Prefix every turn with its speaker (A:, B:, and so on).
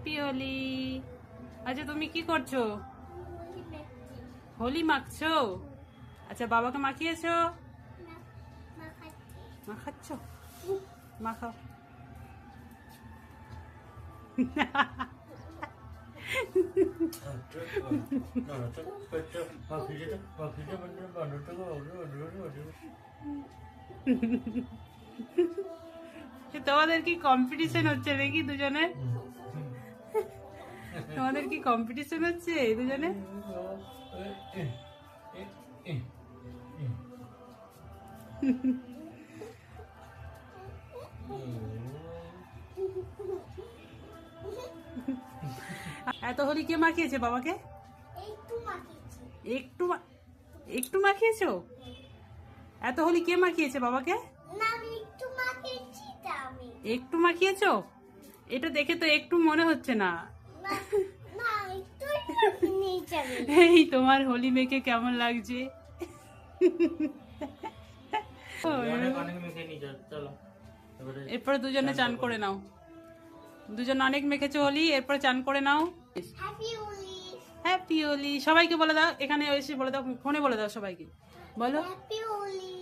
A: Happy Holi. আচ্ছা তুমি কি করছো? হোলি মাখছো? আচ্ছা বাবাকে মাখিয়েছো? মাখাচ্ছ? মাখাও। তোমাদের কি কম্পিটিশন হচ্ছে নাকি দুজনের? তোমাদের কি কম্পিটিশন হচ্ছে এই দুজনে? এত হোলি কে মাখিয়েছে বাবাকে? একটু একটু মাখিয়েছো? এত হোলি কে মাখিয়েছে বাবাকে? একটু মাখিয়েছো? এটা দেখে তো একটু মনে হচ্ছে না। এই তোমার হোলি মেখে কেমন লাগছে? এরপরে দুজনে চান করে নাও। দুজন অনেক মেখেছো হোলি, এরপরে চান করে নাও। হ্যাপি হোলি সবাইকে বলে দাও, এখানে এসে বলে দাও, ফোনে বলে দাও সবাইকে, বলো
B: হ্যাপি হোলি।